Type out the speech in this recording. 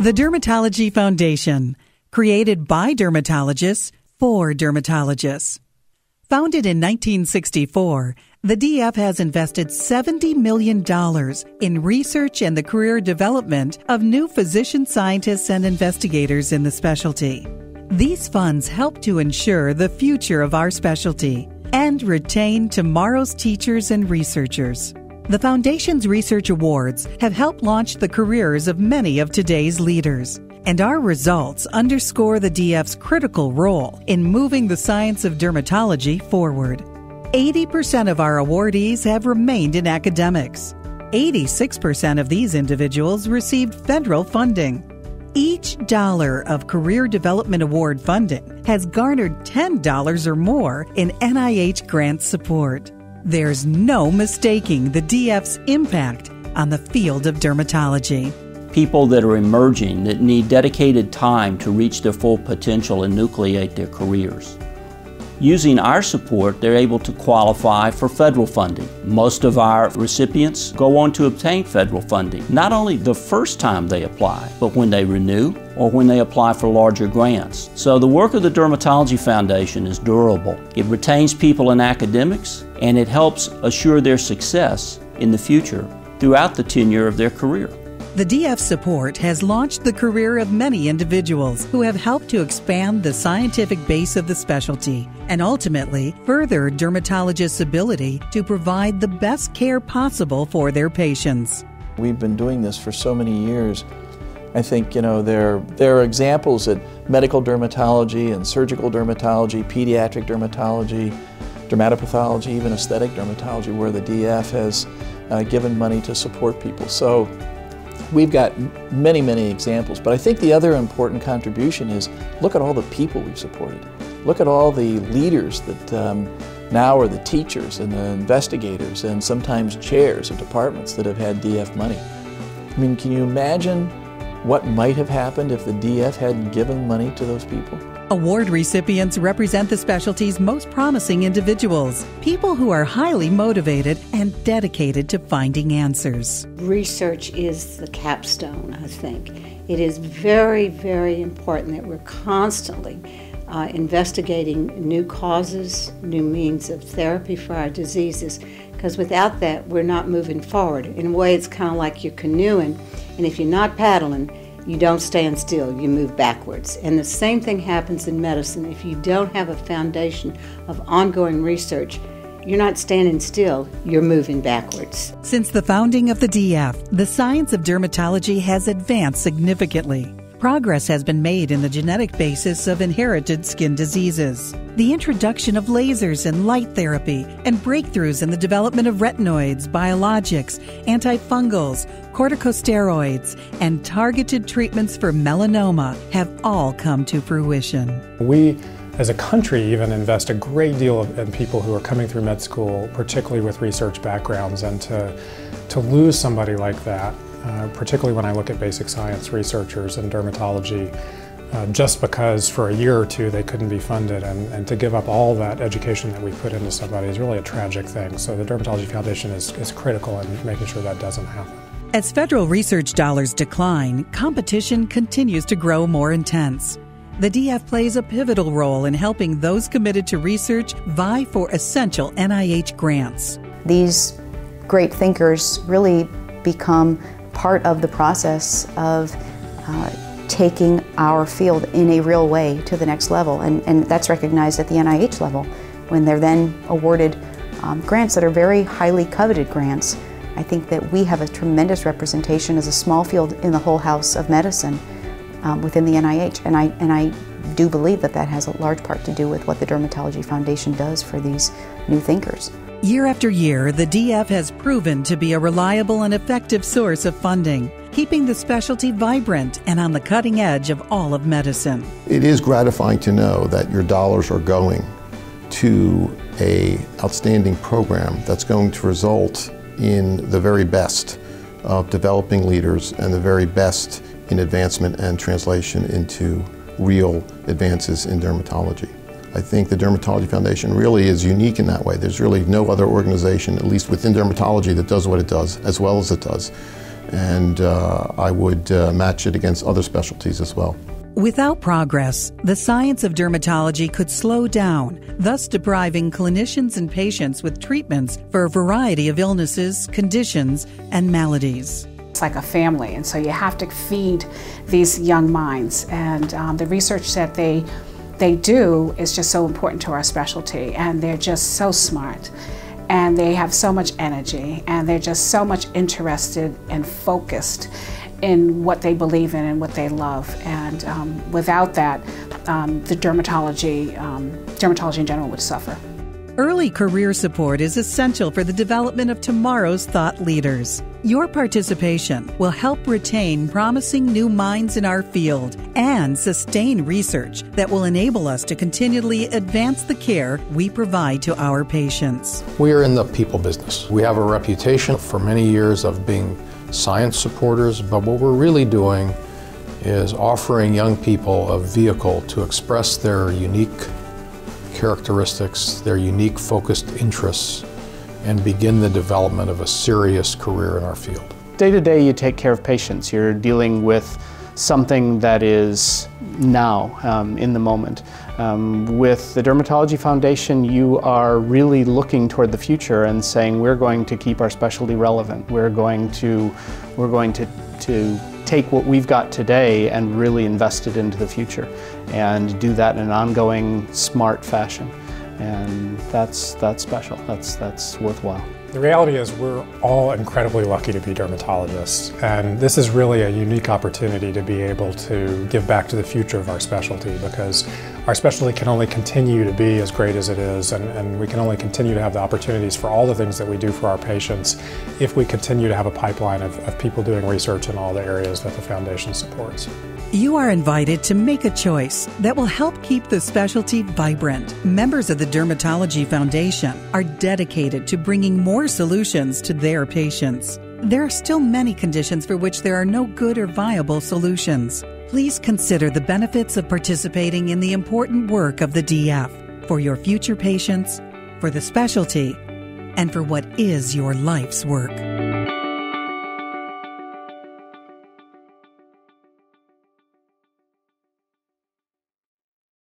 The Dermatology Foundation, created by dermatologists for dermatologists. Founded in 1964, the DF has invested $70 million in research and the career development of new physician scientists and investigators in the specialty. These funds help to ensure the future of our specialty and retain tomorrow's teachers and researchers. The Foundation's research awards have helped launch the careers of many of today's leaders, and our results underscore the DF's critical role in moving the science of dermatology forward. 80% of our awardees have remained in academics. 86% of these individuals received federal funding. Each dollar of Career Development Award funding has garnered $10 or more in NIH grant support. There's no mistaking the DF's impact on the field of dermatology. People that are emerging that need dedicated time to reach their full potential and nucleate their careers. Using our support, they're able to qualify for federal funding. Most of our recipients go on to obtain federal funding, not only the first time they apply, but when they renew or when they apply for larger grants. So the work of the Dermatology Foundation is durable. It retains people in academics, and it helps assure their success in the future throughout the tenure of their career. The DF support has launched the career of many individuals who have helped to expand the scientific base of the specialty and ultimately further dermatologists' ability to provide the best care possible for their patients. We've been doing this for so many years. I think, there are examples at medical dermatology and surgical dermatology, pediatric dermatology, dermatopathology, even aesthetic dermatology, where the DF has given money to support people. So we've got many, many examples, but I think the other important contribution is look at all the people we've supported. Look at all the leaders that now are the teachers and the investigators and sometimes chairs of departments that have had DF money. I mean, can you imagine what might have happened if the DF hadn't given money to those people? Award recipients represent the specialty's most promising individuals, people who are highly motivated and dedicated to finding answers. Research is the capstone, I think. It is very, very important that we're constantly investigating new causes, new means of therapy for our diseases, because without that, we're not moving forward. In a way, it's kind of like you're canoeing, and if you're not paddling, you don't stand still, you move backwards. And the same thing happens in medicine. If you don't have a foundation of ongoing research, you're not standing still, you're moving backwards. Since the founding of the DF, the science of dermatology has advanced significantly. Progress has been made in the genetic basis of inherited skin diseases, the introduction of lasers and light therapy, and breakthroughs in the development of retinoids, biologics, antifungals, corticosteroids, and targeted treatments for melanoma have all come to fruition. We, as a country, even invest a great deal in people who are coming through med school, particularly with research backgrounds, and to lose somebody like that, particularly when I look at basic science researchers in dermatology, just because for a year or two they couldn't be funded, and to give up all that education that we put into somebody is really a tragic thing. So the Dermatology Foundation is critical in making sure that doesn't happen. As federal research dollars decline, competition continues to grow more intense. The DF plays a pivotal role in helping those committed to research vie for essential NIH grants. These great thinkers really become part of the process of taking our field in a real way to the next level, and that's recognized at the NIH level when they're then awarded grants that are very highly coveted grants. I think that we have a tremendous representation as a small field in the whole house of medicine within the NIH, and I do believe that that has a large part to do with what the Dermatology Foundation does for these new thinkers. Year after year, the DF has proven to be a reliable and effective source of funding, keeping the specialty vibrant and on the cutting edge of all of medicine. It is gratifying to know that your dollars are going to an outstanding program that's going to result in the very best of developing leaders and the very best in advancement and translation into real advances in dermatology. I think the Dermatology Foundation really is unique in that way. There's really no other organization, at least within dermatology, that does what it does as well as it does. and I would match it against other specialties as well. Without progress, the science of dermatology could slow down, thus depriving clinicians and patients with treatments for a variety of illnesses, conditions, and maladies. It's like a family, and so you have to feed these young minds, and the research that they do is just so important to our specialty, and they're just so smart, and they have so much energy, and they're just so much interested and focused in what they believe in and what they love. And without that, the dermatology in general would suffer. Early career support is essential for the development of tomorrow's thought leaders. Your participation will help retain promising new minds in our field and sustain research that will enable us to continually advance the care we provide to our patients. We are in the people business. We have a reputation for many years of being science supporters, but what we're really doing is offering young people a vehicle to express their unique characteristics, their unique focused interests, and begin the development of a serious career in our field. Day to day, you take care of patients. You're dealing with something that is now, in the moment. With the Dermatology Foundation, you are really looking toward the future and saying, we're going to keep our specialty relevant. We're going to take what we've got today and really invest it into the future, and do that in an ongoing, smart fashion. And that's special. That's worthwhile. The reality is we're all incredibly lucky to be dermatologists, and this is really a unique opportunity to be able to give back to the future of our specialty, because our specialty can only continue to be as great as it is, and we can only continue to have the opportunities for all the things that we do for our patients if we continue to have a pipeline of people doing research in all the areas that the foundation supports. You are invited to make a choice that will help keep the specialty vibrant. Members of the Dermatology Foundation are dedicated to bringing more solutions to their patients. There are still many conditions for which there are no good or viable solutions. Please consider the benefits of participating in the important work of the DF for your future patients, for the specialty, and for what is your life's work.